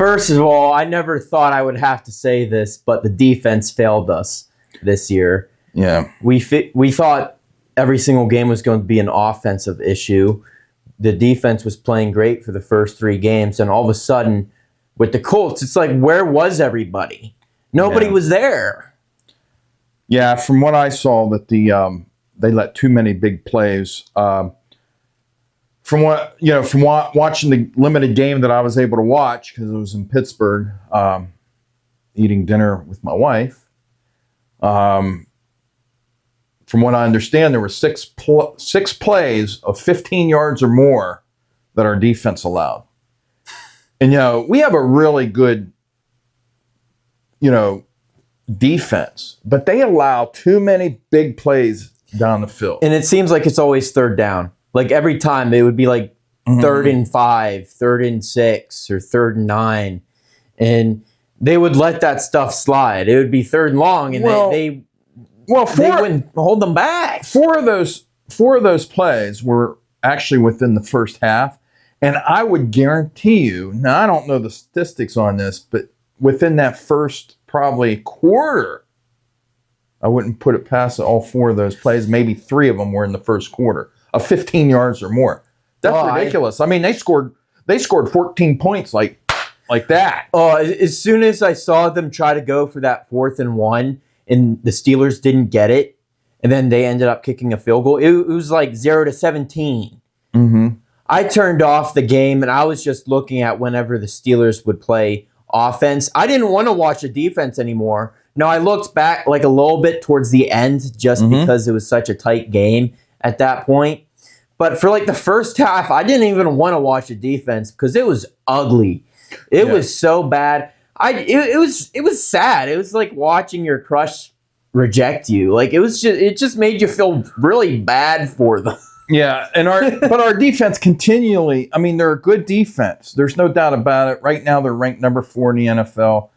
First of all, I never thought I would have to say this, but the defense failed us this year. Yeah. We thought every single game was going to be an offensive issue. The defense was playing great for the first 3 games, and all of a sudden, with the Colts, it's like, where was everybody? Nobody was there. Yeah, from what I saw, that they let too many big plays. From watching the limited game that I was able to watch, because it was in Pittsburgh, eating dinner with my wife. From what I understand, there were six plays of 15 yards or more that our defense allowed. And we have a really good, defense, but they allow too many big plays down the field. And it seems like it's always third down. Like every time it would be like 3rd and 5, 3rd and 6, or 3rd and 9. And they would let that stuff slide. It would be 3rd and long, and they wouldn't hold them back. Four of those plays were actually within the first half. And I would guarantee you, now I don't know the statistics on this, but within that first probably quarter, I wouldn't put it past all 4 of those plays. Maybe 3 of them were in the first quarter of 15 yards or more. That's ridiculous. I mean, they scored 14 points like that. Oh, as soon as I saw them try to go for that 4th and 1, and the Steelers didn't get it, and then they ended up kicking a field goal, it was like 0-17. Mm-hmm. I turned off the game, and I was just looking at whenever the Steelers would play offense. I didn't want to watch the defense anymore. No, I looked back like a little bit towards the end just because it was such a tight game at that point. But for like the first half, I didn't even want to watch the defense because it was ugly. It was so bad. It was sad. It was like watching your crush reject you. Like it just made you feel really bad for them. Yeah, but our defense continually, I mean, they're a good defense. There's no doubt about it. Right now they're ranked number 4 in the NFL.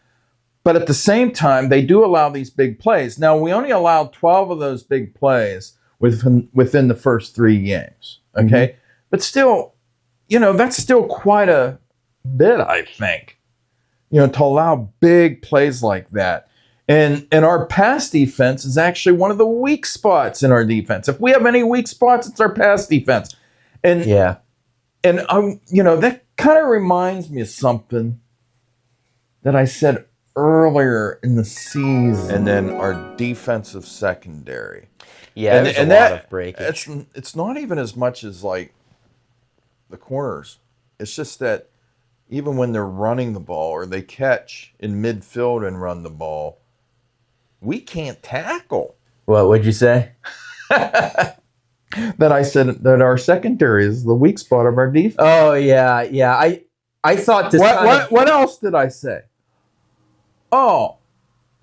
But at the same time, they do allow these big plays. Now, we only allowed 12 of those big plays within the first 3 games. Okay? But still, that's still quite a bit, I think. To allow big plays like that. And our pass defense is actually one of the weak spots in our defense. If we have any weak spots, it's our pass defense. And that kind of reminds me of something that I said earlier in the season. And then our defensive secondary. Yeah, there's a lot of breakage. It's not even as much as like the corners. It's just that even when they're running the ball or they catch in midfield and run the ball, we can't tackle. What would you say? That I said that our secondary is the weak spot of our defense. Oh, yeah. I thought this. What else did I say? Oh,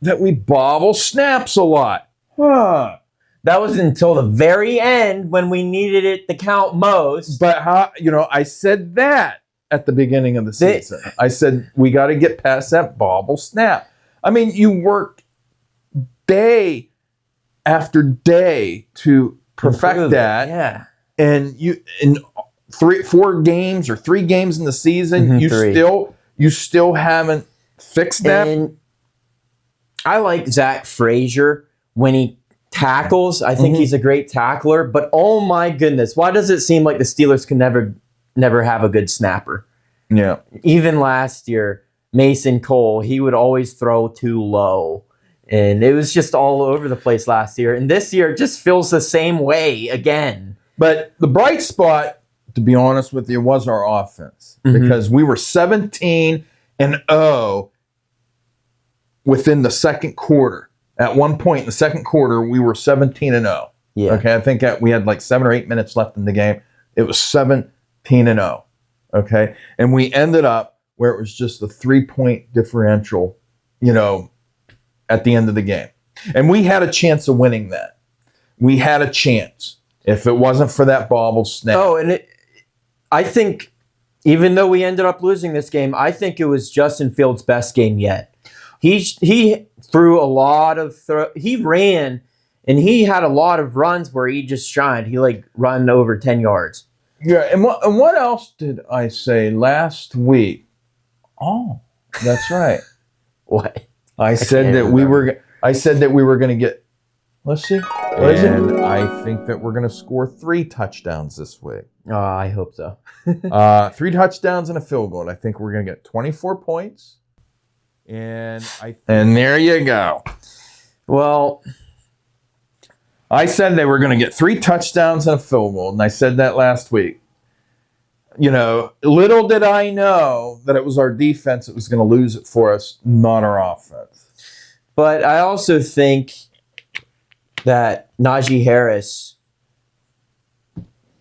that we bobble snaps a lot. Huh. That was until the very end when we needed it to count most. But I said that at the beginning of the season. I said we got to get past that bobble snap. I mean, you worked day after day to perfect that. Yeah. And you in 3 games or 3 games in the season, you still haven't fixed that. And I like Zach Frazier when he tackles. I think he's a great tackler, but oh my goodness, why does it seem like the Steelers can never have a good snapper? Yeah. Even last year, Mason Cole, he would always throw too low. And it was just all over the place last year. And this year it just feels the same way again. But the bright spot, to be honest with you, was our offense. Because we were 17-0 within the second quarter. At one point in the second quarter, we were 17-0. Yeah. Okay, I think we had like 7 or 8 minutes left in the game. It was 17-0. Okay, and we ended up where it was just a 3-point differential, at the end of the game. And we had a chance of winning that. We had a chance if it wasn't for that bobble snap. Oh, and I think even though we ended up losing this game, I think it was Justin Fields' best game yet. He threw a lot of he ran, and he had a lot of runs where he just shined. He run over 10 yards. Yeah, and what else did I say last week? Oh, That's right. What? I said that we were going to get. Let's see. What is it? And I think that we're going to score 3 touchdowns this week. I hope so. 3 touchdowns and a field goal. I think we're going to get 24 points. And there you go. Well, I said they were going to get 3 touchdowns and a field goal, and I said that last week. You know, little did I know that it was our defense that was going to lose it for us, not our offense. But I also think that Najee Harris,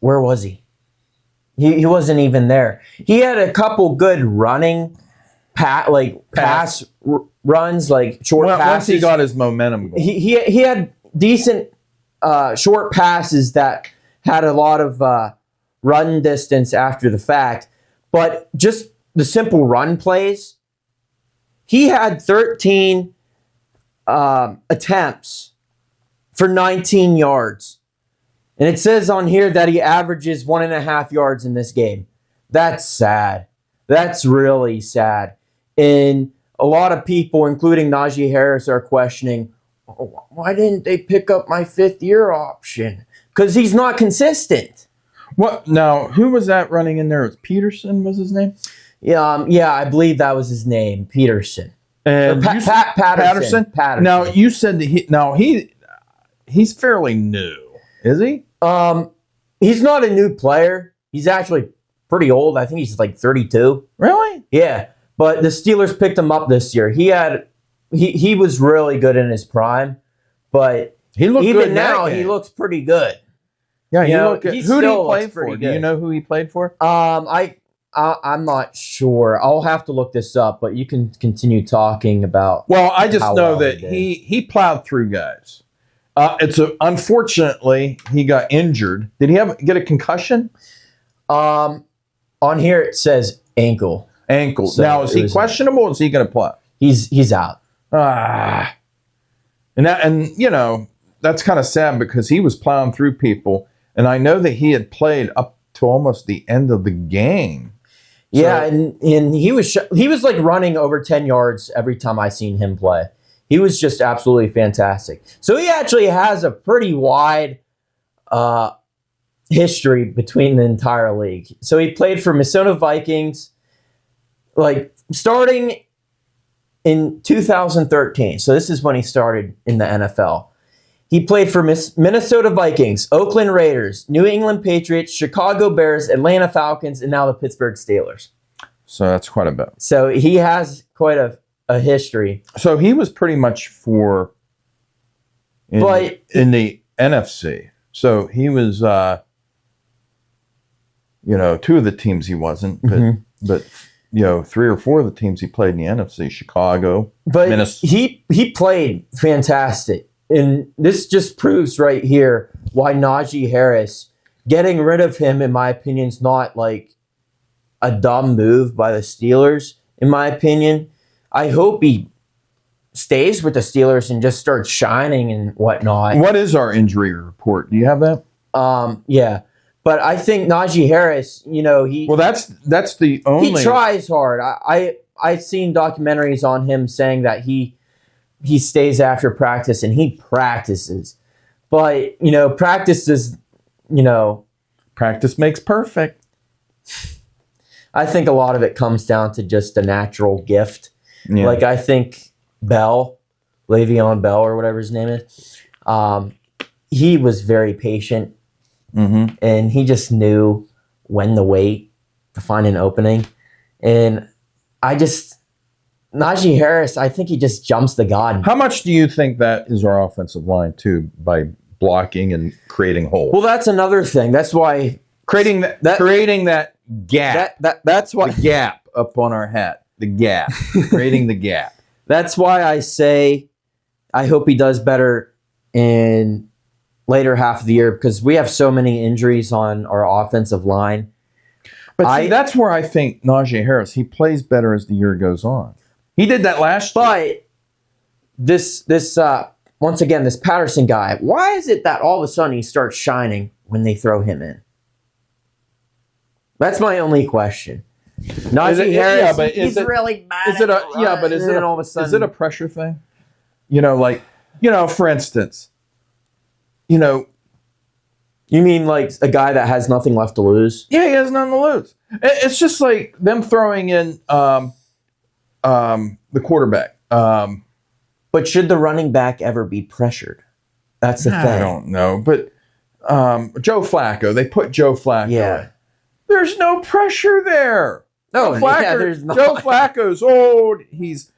where was he? He wasn't even there. He had a couple good running pass runs, like short passes. Once he got his momentum going. He had decent short passes that had a lot of run distance after the fact. But just the simple run plays, he had 13 attempts for 19 yards. And it says on here that he averages 1.5 yards in this game. That's sad. That's really sad. And a lot of people, including Najee Harris, are questioning, why didn't they pick up my 5th-year option? Because he's not consistent. What? Now, who was that running in there? It was Peterson was his name? Yeah, I believe that was his name, Peterson. And Patterson. Now, you said that he's fairly new, is he? He's not a new player. He's actually pretty old. I think he's like 32. Really? Yeah. But the Steelers picked him up this year. He was really good in his prime, but he looked even good now he looks pretty good. Yeah, he looked good. Who did he play for? Good. Do you know who he played for? I'm not sure. I'll have to look this up, but you can continue talking about. Well, I just know that he plowed through guys. Unfortunately he got injured. Did he get a concussion? On here it says ankle. So now is he questionable? Or is he going to play? He's out. And you know that's kind of sad because he was plowing through people, and I know that he had played up to almost the end of the game. Yeah, and he was like running over 10 yards every time I seen him play. He was just absolutely fantastic. So he actually has a pretty wide history between the entire league. So he played for Minnesota Vikings, like starting in 2013. So this is when he started in the NFL. He played for Minnesota Vikings, Oakland Raiders, New England Patriots, Chicago Bears, Atlanta Falcons, and now the Pittsburgh Steelers. So that's quite a bit. So he has quite a history. So he was pretty much in the NFC. So he was, 2 of the teams he wasn't, but 3 or 4 of the teams he played in the NFC, Chicago. But he played fantastic. And this just proves right here why Najee Harris, getting rid of him, in my opinion, is not like a dumb move by the Steelers, in my opinion. I hope he stays with the Steelers and just starts shining and whatnot. What is our injury report? Do you have that? Yeah. But I think Najee Harris, that's the only. He tries hard. I've seen documentaries on him saying that he stays after practice and he practices. But, practice is, practice makes perfect. I think a lot of it comes down to just a natural gift. Yeah. Like I think Le'Veon Bell or whatever his name is, he was very patient. Mm-hmm. And he just knew when to wait to find an opening. And Najee Harris, I think he just jumps the gun. How much do you think that is our offensive line, too, by blocking and creating holes? Well, that's another thing. That's why creating that gap. That's why the gap up on our hat. The gap. Creating the gap. That's why I say I hope he does better in later half of the year because we have so many injuries on our offensive line. But that's where I think Najee Harris, he plays better as the year goes on. He did that last year. But this once again, this Patterson guy, why is it that all of a sudden he starts shining when they throw him in? That's my only question. Najee Harris, yeah, but he's really bad. Is it a yeah? But is it all of a sudden, is it a pressure thing? For instance, you mean like a guy that has nothing left to lose? Yeah, he has nothing to lose. It's just like them throwing in the quarterback. But should the running back ever be pressured? That's the thing. I don't know, but Joe Flacco. They put Joe Flacco. Yeah. In. There's no pressure there. No, there's not. Joe Flacco's old. He's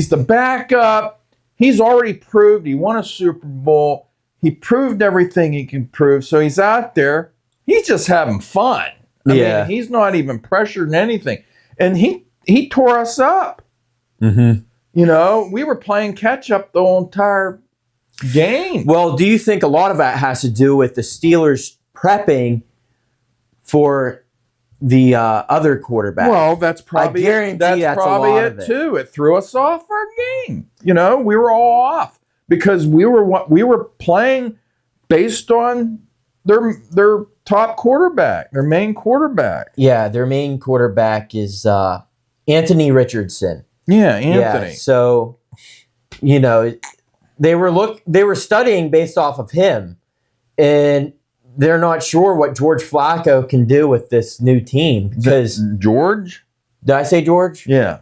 the backup. He's already proved he won a Super Bowl. He proved everything he can prove. So he's out there. He's just having fun. I mean, he's not even pressured in anything. And he tore us up. Mm-hmm. We were playing catch up the whole entire game. Well, do you think a lot of that has to do with the Steelers prepping for the other quarterback? Well, that's probably it too. It threw us off our game. We were all off because we were playing based on their top quarterback, their main quarterback. Yeah, their main quarterback is Anthony Richardson. Yeah, Anthony. Yeah, so they were studying based off of him, and they're not sure what George Flacco can do with this new team. Because George? Did I say George? Yeah.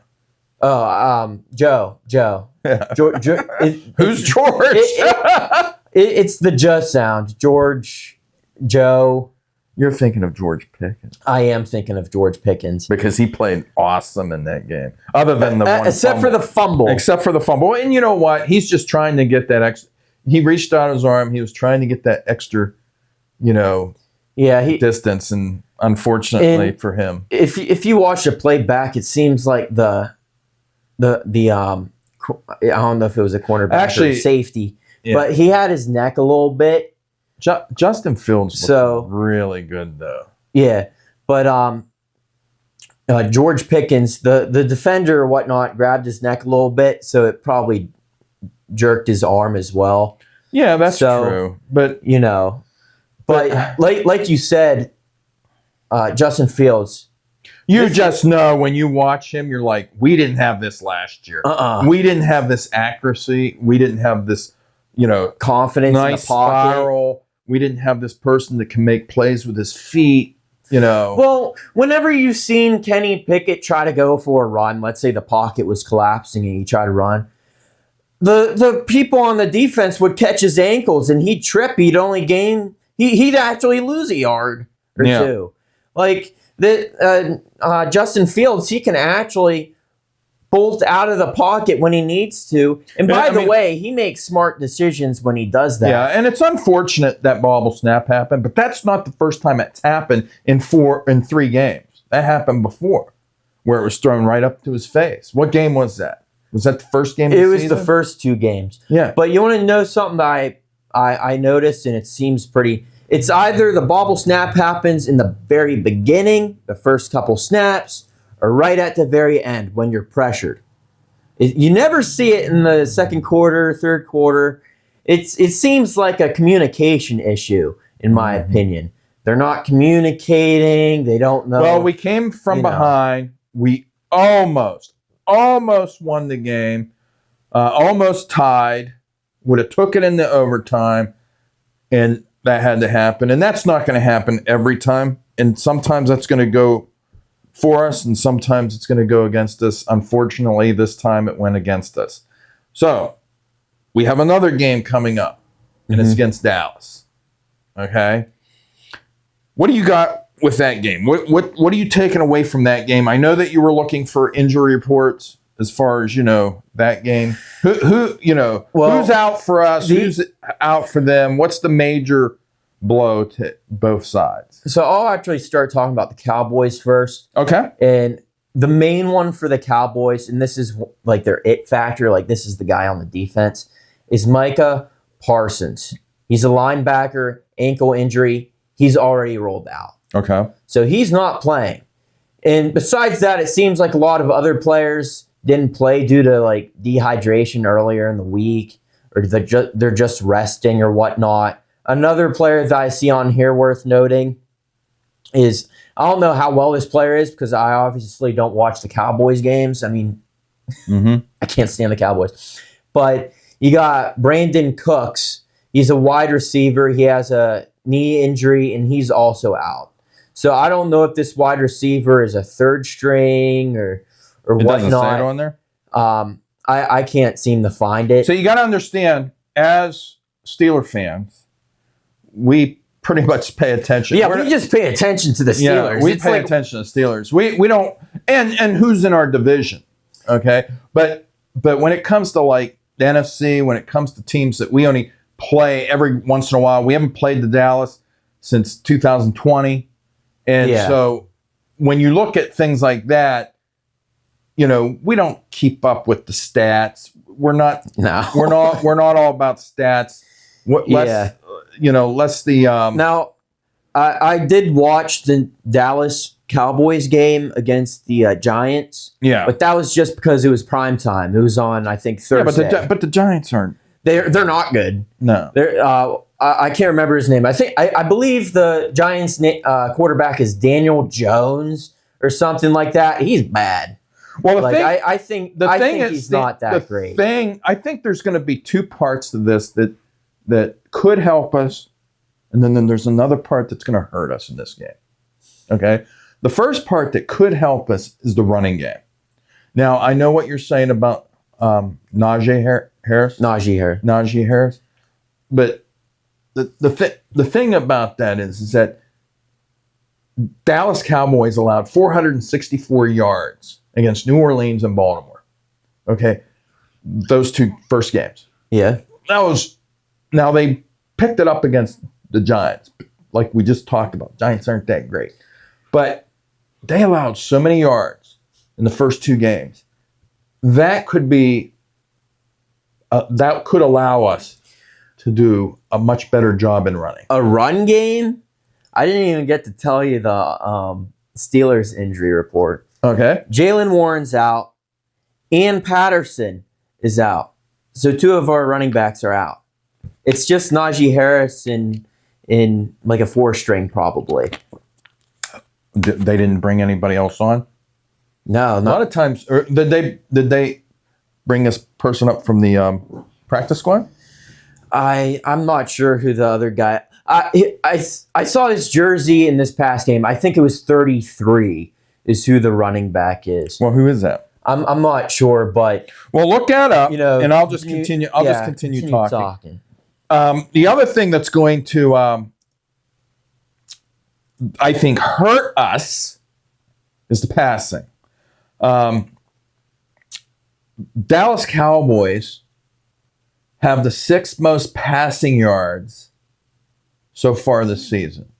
Oh, Joe. Yeah. Who's George? It's the just sound. George, Joe. You're thinking of George Pickens. I am thinking of George Pickens. Because he played awesome in that game. Other than the one Except for the fumble. Except for the fumble. And you know what? He's just trying to get that extra. He reached out his arm. He was trying to get that extra, distance. And unfortunately for him. If you watch the play back, it seems like the I don't know if it was a cornerback or a safety. Yeah. But he had his neck a little bit. Justin Fields looked really good, though. Yeah, but George Pickens, the defender or whatnot, grabbed his neck a little bit, so it probably jerked his arm as well. Yeah, that's true. But like you said, Justin Fields. You just know when you watch him, you're like, we didn't have this last year. We didn't have this accuracy. We didn't have this, confidence, nice in the pocket. Spiral. We didn't have this person that can make plays with his feet. Well, whenever you've seen Kenny Pickett try to go for a run, let's say the pocket was collapsing and he tried to run, the people on the defense would catch his ankles and he'd trip. He'd only gain. He'd actually lose a yard or two. Like Justin Fields, he can actually bolt out of the pocket when he needs to. And by the way, he makes smart decisions when he does that. Yeah, and it's unfortunate that bobble snap happened, but that's not the first time it's happened in 3 games. That happened before, where it was thrown right up to his face. What game was that? Was that the first game of the season? It was the first 2 games. Yeah. But you want to know something that I noticed, and it seems pretty... It's either the bobble snap happens in the very beginning, the first couple snaps, or right at the very end when you're pressured. You never see it in the second quarter, third quarter. It seems like a communication issue, in my opinion. They're not communicating. They don't know. Well, we came from behind. We almost won the game. Almost tied. Would have took it into overtime. And that had to happen. And that's not going to happen every time. And sometimes that's going to go for us, and sometimes it's going to go against us. Unfortunately, this time it went against us. So we have another game coming up, and it's against Dallas. Okay, what do you got with that game? What are you taking away from that game? I know that you were looking for injury reports as far as that game. Who's out for us? Who's out for them? What's the major blow to both sides? So I'll actually start talking about the Cowboys first. Okay. And the main one for the Cowboys, and this is like their it factor, like this is the guy on the defense, is Micah Parsons. He's a linebacker, ankle injury. He's already rolled out. Okay. So he's not playing. And besides that, it seems like a lot of other players didn't play due to like dehydration earlier in the week, or they're just resting or whatnot. Another player that I see on here worth noting is I don't know how well this player is because I obviously don't watch the Cowboys games. I mean, I can't stand the Cowboys. But you got Brandon Cooks. He's a wide receiver. He has a knee injury, and he's also out. So I don't know if this wide receiver is a third string or It whatnot. doesn't say it on there? I can't seem to find it. So you got to understand, as Steeler fans, we pretty much pay attention. Yeah, we just pay attention to the Steelers. Yeah, we pay attention to Steelers. We don't, and who's in our division, okay? But when it comes to like the NFC, when it comes to teams that we only play every once in a while, we haven't played the Dallas since 2020, and so when you look at things like that, you know, we don't keep up with the stats. We're not all about stats. Less the Now, I did watch the Dallas Cowboys game against the Giants. Yeah, but that was just because it was prime time. It was on, I think, Thursday. Yeah, but the Giants aren't. They're not good. No, I can't remember his name. I believe the Giants quarterback is Daniel Jones or something like that. He's bad. Well, I think he's not that great. I think there's going to be two parts to this that could help us, and then there's another part that's going to hurt us in this game. Okay? The first part that could help us is the running game. Now, I know what you're saying about Najee Harris. But the thing about that is that Dallas Cowboys allowed 464 yards against New Orleans and Baltimore. Okay? Those two first games. Yeah. Now they picked it up against the Giants, like we just talked about. Giants aren't that great. But they allowed so many yards in the first two games. That could allow us to do a much better job in running. A run game? I didn't even get to tell you the Steelers injury report. Okay. Jalen Warren's out. Ian Patterson is out. So two of our running backs are out. It's just Najee Harris in like a 4-string probably. They didn't bring anybody else on? No. A lot of times, did they bring this person up from the practice squad? I'm not sure who the other guy. I saw his jersey in this past game. I think it was 33 is who the running back is. Well, who is that? I'm not sure, but look that up. And I'll just continue. I'll just continue talking. The other thing that's going to, I think, hurt us is the passing. Dallas Cowboys have the 6th most passing yards so far this season.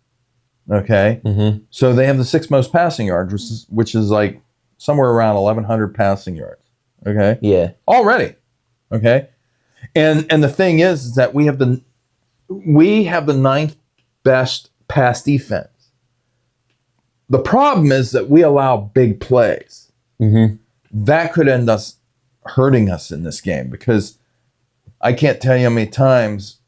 Okay? Mm-hmm. So they have the 6th most passing yards, which is like somewhere around 1,100 passing yards. Okay? Yeah. Already. Okay? And the thing is that we have the 9th best pass defense. The problem is that we allow big plays. Mm-hmm. That could end us hurting us in this game because I can't tell you how many times,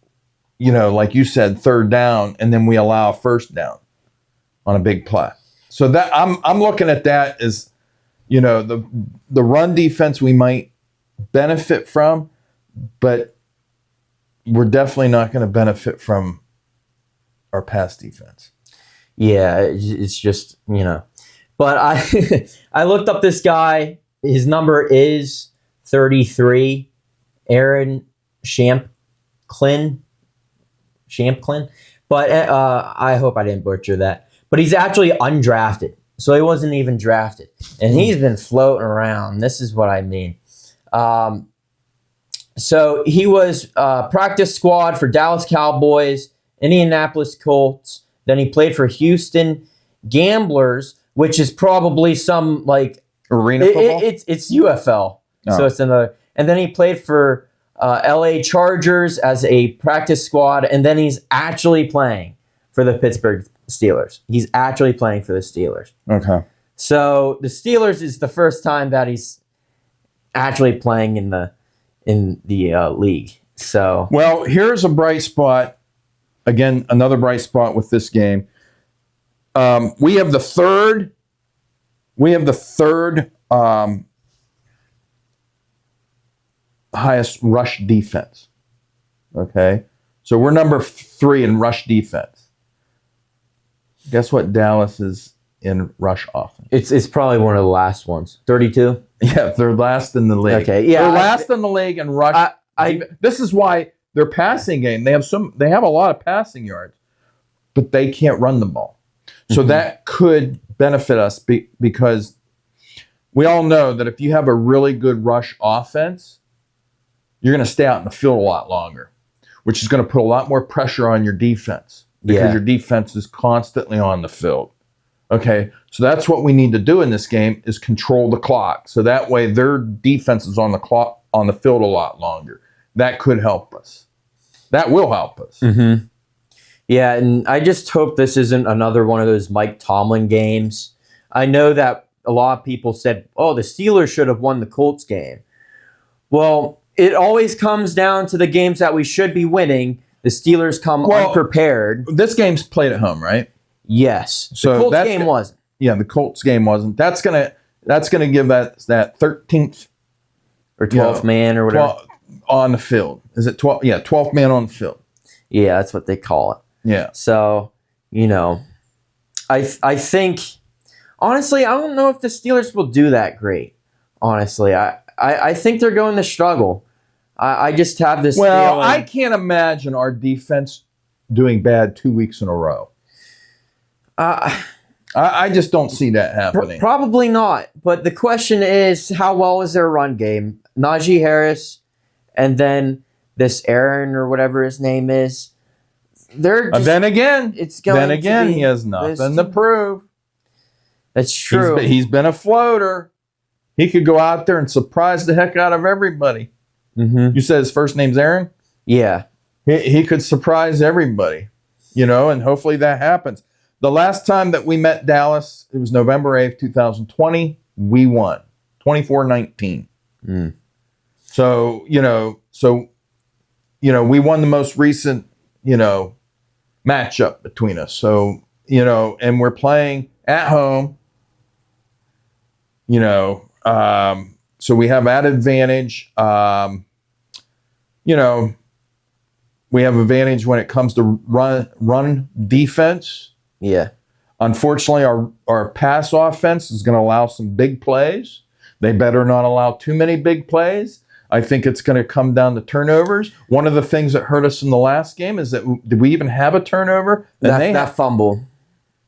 like you said, 3rd down, and then we allow a 1st down on a big play. So that I'm looking at that as, the run defense we might benefit from, but we're definitely not going to benefit from our pass defense. Yeah, it's just, But I looked up this guy. His number is 33, Aaron Shampklin. But I hope I didn't butcher that. But he's actually undrafted. So he wasn't even drafted. And he's been floating around. This is what I mean. So he was practice squad for Dallas Cowboys, Indianapolis Colts. Then he played for Houston Gamblers, which is probably some like arena football. It's UFL. Oh. So it's another. And then he played for LA Chargers as a practice squad, and then he's actually playing for the Pittsburgh Steelers. He's actually playing for the Steelers. Okay. So the Steelers is the first time that he's actually playing in the league. So here's a bright spot. Again, another bright spot with this game. We have the third. Highest rush defense. Okay, so we're number 3 in rush defense. Guess what Dallas is in rush offense? It's probably one of the last ones. 32. Yeah, they're last in the league. Okay, yeah, they're last in the league in rush. This is why their passing game. They have a lot of passing yards, but they can't run the ball. So that could benefit us because we all know that if you have a really good rush offense, you're going to stay out in the field a lot longer, which is going to put a lot more pressure on your defense because your defense is constantly on the field. Okay, so that's what we need to do in this game is control the clock. So that way their defense is on the clock on the field a lot longer. That could help us. That will help us. Mm-hmm. Yeah, and I just hope this isn't another one of those Mike Tomlin games. I know that a lot of people said, oh, the Steelers should have won the Colts game. Well, it always comes down to the games that we should be winning. The Steelers come unprepared. This game's played at home, right? Yes. So the Colts game wasn't. Yeah, the Colts game wasn't. That's gonna give us that 13th or 12th man or whatever on the field. Is it 12? Yeah, 12th man on the field. Yeah, that's what they call it. Yeah. So I think honestly, I don't know if the Steelers will do that great. Honestly, I think they're going to struggle. I just have this feeling. I can't imagine our defense doing bad 2 weeks in a row. I just don't see that happening. Probably not. But the question is, how well is their run game? Najee Harris and then this Aaron or whatever his name is. They're just, then again, he has nothing to prove. That's true. He's been a floater. He could go out there and surprise the heck out of everybody. Mm-hmm. You said his first name's Aaron? Yeah. He could surprise everybody, and hopefully that happens. The last time that we met Dallas, it was November 8th, 2020. We won 24-19. Mm. So, we won the most recent, matchup between us. So, and we're playing at home, so we have that advantage. We have advantage when it comes to run defense. Yeah. Unfortunately, our pass offense is going to allow some big plays. They better not allow too many big plays. I think it's going to come down to turnovers. One of the things that hurt us in the last game is that did we even have a turnover? That fumble.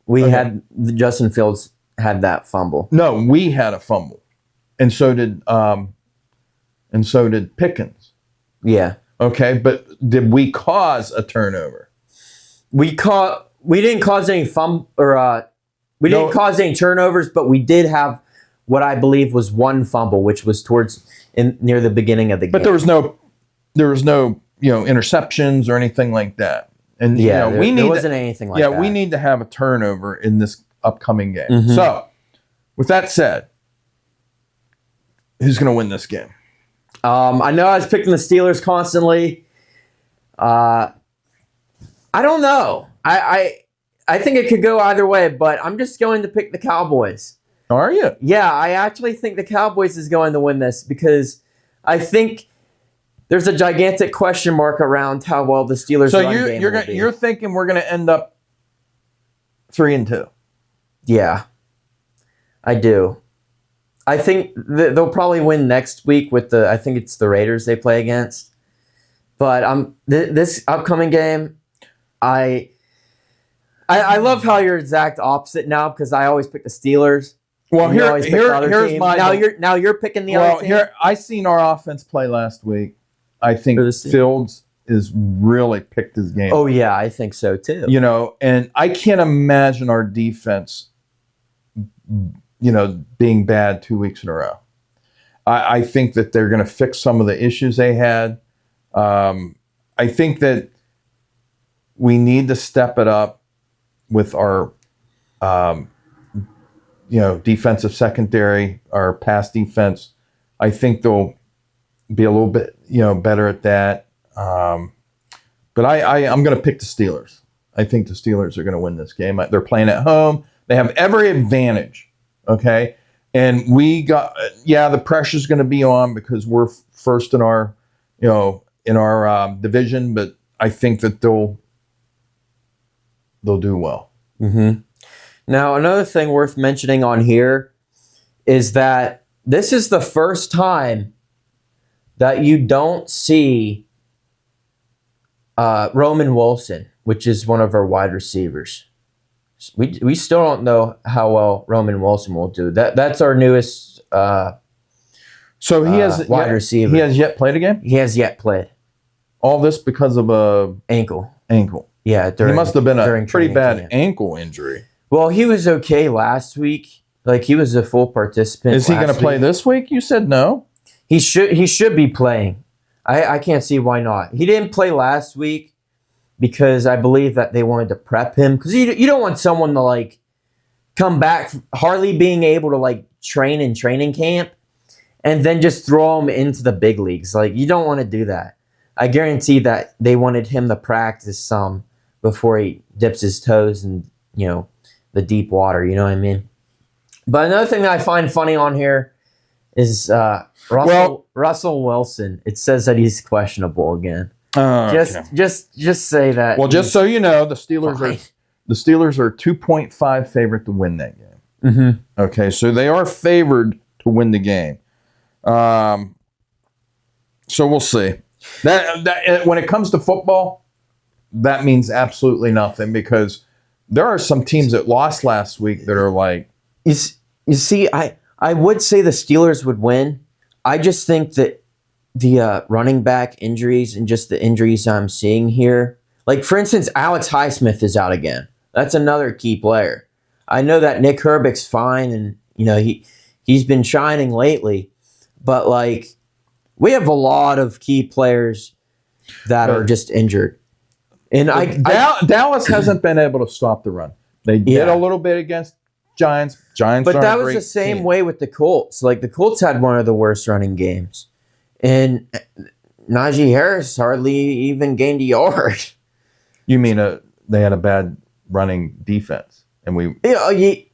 Had Justin Fields had that fumble. No, we had a fumble, and so did Pickens. Yeah. Okay, but did we cause a turnover? We didn't cause any didn't cause any turnovers, but we did have what I believe was one fumble, which was near the beginning of the game. But there was no interceptions or anything like that. And there wasn't anything like that. Yeah, we need to have a turnover in this upcoming game. Mm-hmm. So, with that said, who's going to win this game? I know I was picking the Steelers constantly. I don't know. I think it could go either way, but I'm just going to pick the Cowboys. Are you? Yeah, I actually think the Cowboys is going to win this because I think there's a gigantic question mark around how well the Steelers run game will be. You're thinking we're going to end up 3-2. Yeah, I do. I think they'll probably win next week with I think it's the Raiders they play against. But this upcoming game, I love how you're exact opposite now because I always pick the Steelers. Well, here's my now you're picking the other team. Here I seen our offense play last week. I think Fields is really picked his game. Oh yeah, I think so too. And I can't imagine our defense, being bad 2 weeks in a row. I think that they're going to fix some of the issues they had. I think that we need to step it up with our, defensive secondary, our pass defense. I think they'll be a little bit, better at that. But I'm going to pick the Steelers. I think the Steelers are going to win this game. They're playing at home. They have every advantage. Okay. And the pressure's going to be on because we're first in our, division, but I think that they'll do well. Mm-hmm. Now, another thing worth mentioning on here is that this is the first time that you don't see Roman Wilson, which is one of our wide receivers. We still don't know how well Roman Wilson will do. That's our newest so he has wide receiver. He has yet played a game? He has yet played. All this because of a ankle. Yeah, he must have been a pretty bad ankle injury. Well, he was okay last week. Like, he was a full participant. Is he going to play this week? You said no. He should be playing. I can't see why not. He didn't play last week because I believe that they wanted to prep him. Because you don't want someone to, like, come back hardly being able to, like, train in training camp and then just throw him into the big leagues. Like, you don't want to do that. I guarantee that they wanted him to practice some before he dips his toes in, the deep water. You know what I mean? But another thing that I find funny on here is Russell Wilson. It says that he's questionable again. Just say that. Well, just so you know, the Steelers are 2.5 favorite to win that game. Mm-hmm. Okay, so they are favored to win the game. So we'll see. That when it comes to football, that means absolutely nothing because there are some teams that lost last week that are like. You see, I would say the Steelers would win. I just think that the running back injuries and just the injuries I'm seeing here, like for instance, Alex Highsmith is out again. That's another key player. I know that Nick Herbig's fine, and he's been shining lately, but like we have a lot of key players that are just injured. And Dallas hasn't been able to stop the run. They did a little bit against Giants, but that was the same way with the Colts. Like the Colts had one of the worst running games, and Najee Harris hardly even gained a yard. You mean they had a bad running defense, and we?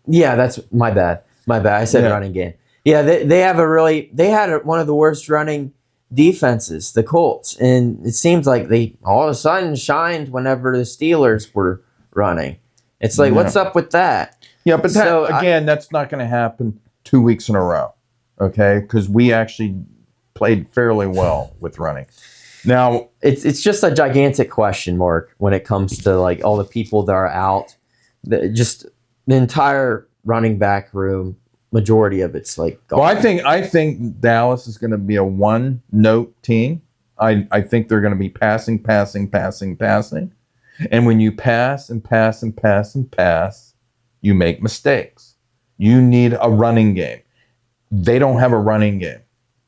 Yeah, that's my bad. I said running game. Yeah, they had one of the worst running defenses, the Colts, and it seems like they all of a sudden shined whenever the Steelers were running. It's like, what's up with that? Yeah, but that's not going to happen 2 weeks in a row, okay? Because we actually played fairly well with running. Now, it's just a gigantic question mark when it comes to like all the people that are out. Just the entire running back room, majority of it's like gone. Well, I think Dallas is going to be a one-note team. I think they're going to be passing. And when you pass and pass and pass and pass, you make mistakes. You need a running game. They don't have a running game.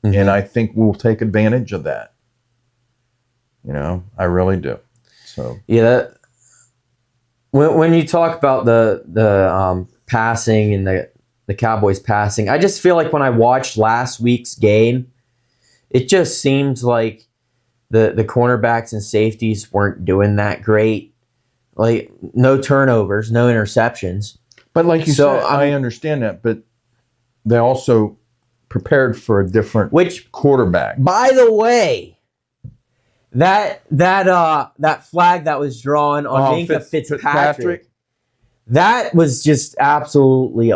Mm-hmm. And I think we'll take advantage of that. I really do. So yeah, when you talk about the passing and the Cowboys passing, I just feel like when I watched last week's game, it just seems like the cornerbacks and safeties weren't doing that great. Like no turnovers, no interceptions. But like you said, I understand that, but they also prepared for a different quarterback. By the way, that flag that was drawn on Minka Fitzpatrick, that was just absolutely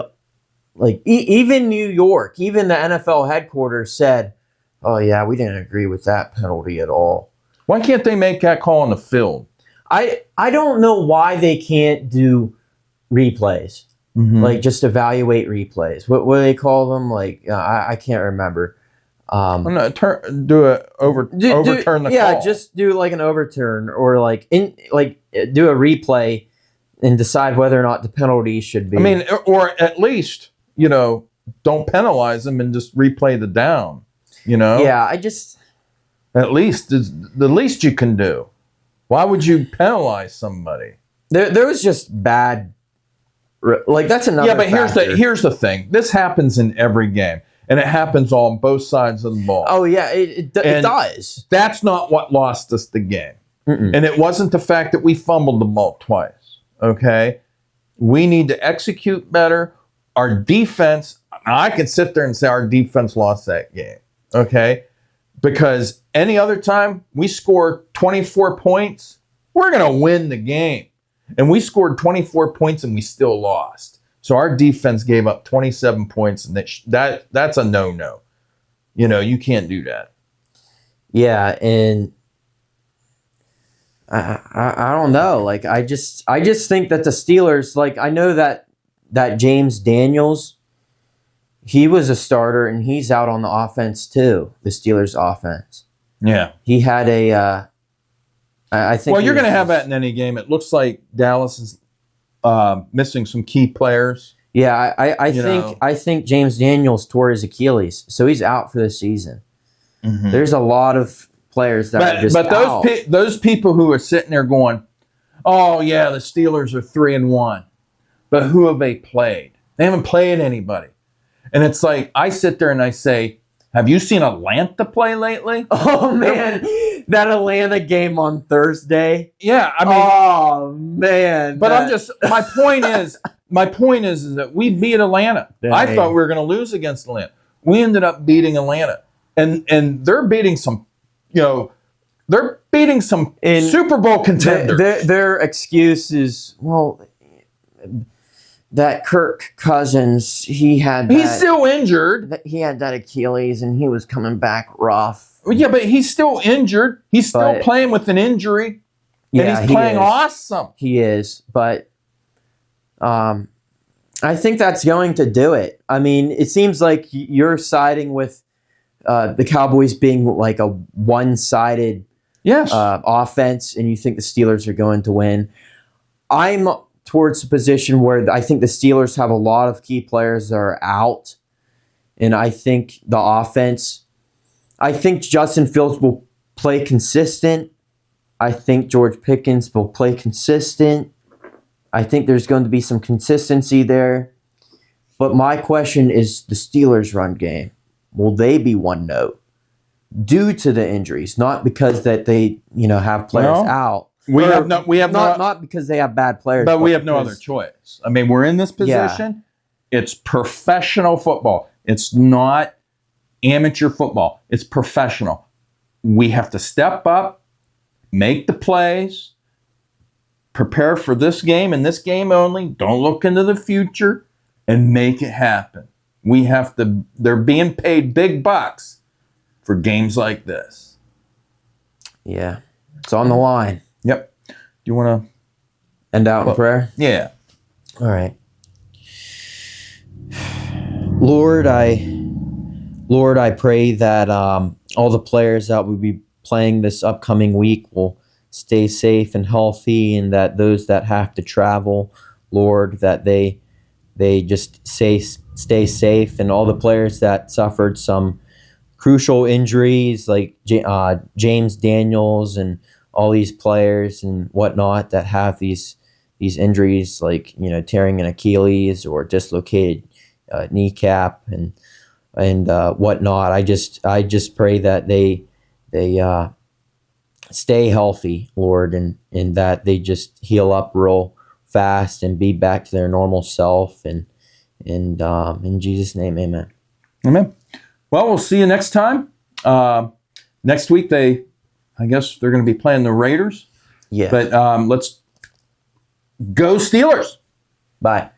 like even New York, even the NFL headquarters said, "Oh yeah, we didn't agree with that penalty at all." Why can't they make that call on the field? I don't know why they can't do replays. Mm-hmm. Like just evaluate replays. What do they call them? Like I can't remember. Overturn the call. Yeah, just do like an overturn or do a replay and decide whether or not the penalty should be. I mean, or at least don't penalize them and just replay the down. Yeah, at least the least you can do. Why would you penalize somebody? There was just bad. Like that's another. Yeah, but factor. here's the thing. This happens in every game, and it happens on both sides of the ball. Oh yeah, it does. That's not what lost us the game. And it wasn't the fact that we fumbled the ball twice. Okay. We need to execute better. Our defense, I can sit there and say our defense lost that game. Okay. Because any other time we score 24 points, we're going to win the game. And we scored 24 points and we still lost. So our defense gave up 27 points, and that's a no-no. You can't do that. Yeah, and I don't know. Like I just think that the Steelers, like I know that James Daniels, he was a starter and he's out on the offense too. The Steelers offense. Yeah, he had a. I think. Well, you're going to have that in any game. It looks like Dallas is missing some key players. Yeah, I think James Daniels tore his Achilles, so he's out for the season. Mm-hmm. There's a lot of players that are just out. But those people who are sitting there going, "Oh yeah, the Steelers are 3-1," but who have they played? They haven't played anybody, and it's like I sit there and I say, "Have you seen Atlanta play lately?" Oh man, that Atlanta game on Thursday. Yeah, I mean, oh man. But I'm just my point is that we beat Atlanta. Dang. I thought we were going to lose against Atlanta. We ended up beating Atlanta, and they're beating some, they're beating some Super Bowl contenders. Their excuse is, well, that Kirk Cousins, he's still injured. He had that Achilles, and he was coming back rough. Yeah, but he's still injured. He's still playing with an injury, and he's playing awesome. He is, but I think that's going to do it. I mean, it seems like you're siding with the Cowboys being like a one-sided offense, and you think the Steelers are going to win. I'm towards the position where I think the Steelers have a lot of key players that are out, and I think the offense, I think Justin Fields will play consistent. I think George Pickens will play consistent. I think there's going to be some consistency there. But my question is the Steelers' run game. Will they be one note due to the injuries, not because that they have players out? Not because they have bad players, but we have no other choice. I mean, we're in this position. Yeah. It's professional football. It's not amateur football. It's professional. We have to step up, make the plays, prepare for this game and this game only. Don't look into the future, and make it happen. They're being paid big bucks for games like this. Yeah. It's on the line. Yep. Do you want to end out in prayer? Yeah. All right. Lord, I pray that all the players that will be playing this upcoming week will stay safe and healthy, and that those that have to travel, Lord, that they just stay safe, and all the players that suffered some crucial injuries like James Daniels and all these players and whatnot that have these injuries like tearing an Achilles or dislocated kneecap and whatnot. I just pray that they stay healthy, Lord, and that they just heal up real fast and be back to their normal self. And in Jesus' name, amen. Amen. Well, we'll see you next time. Next week, I guess they're going to be playing the Raiders. Yeah. But let's go Steelers. Bye.